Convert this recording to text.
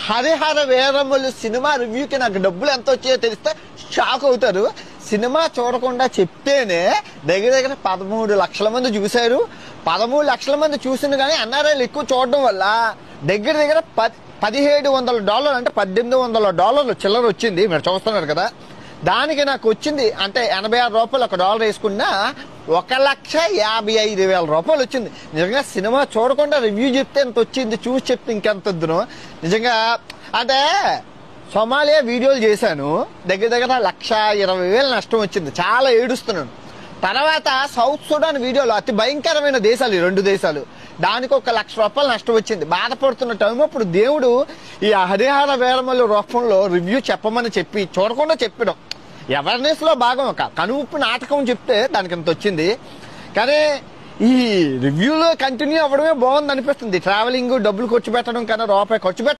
Harihara వీరములు cinema రివ్యూకి నాకు డబ్బులు ఎంత వచ్చాయో తెలిస్తే షాక్ అవుతారు. సినిమా చూడకుండా చెప్తేనే దగ్గర దగ్గర 13 లక్షల మంది చూశారు. 13 లక్షల మంది చూసింది కానీ ఎన్ఆర్ఐలు ఎక్కువ చూడడం వల్ల దగ్గర దగ్గర $1,700 అంటే $1,800 చిల్లర వచ్చింది. మీరు చూస్తున్నారు కదా. దానికి నాకు వచ్చింది అంటే $86 ఒక డాలర్ వేసుకున్నా $1,55,000 వచ్చింది. నిజంగా సినిమా చూడకుండా రివ్యూ చెప్తే ఎంత వచ్చింది, చూసి చెప్తే ఇంకెంత వద్దును. నిజంగా అంటే సోమాలియా వీడియోలు చేశాను, దగ్గర దగ్గర 1,20,000 నష్టం వచ్చింది. చాలా ఏడుస్తున్నాను. తర్వాత సౌత్ సుడాన్ వీడియోలో అతి భయంకరమైన దేశాలు ఈ 2 దేశాలు, దానికి $1,00,000 నష్టం వచ్చింది. బాధపడుతున్న టైం అప్పుడు దేవుడు ఈ హరిహర వీరముల రూపంలో రివ్యూ చెప్పమని చెప్పి చూడకుండా చెప్పడం అవేర్నెస్ లో భాగం. ఒక కనువిప్పు నాటకం చెప్తే దానికి ఇంత వచ్చింది. కానీ ఈ రివ్యూలో కంటిన్యూ అవ్వడమే బాగుంది అనిపిస్తుంది. ట్రావెలింగ్ డబ్బులు ఖర్చు పెట్టడం కన్నా రూపాయి ఖర్చు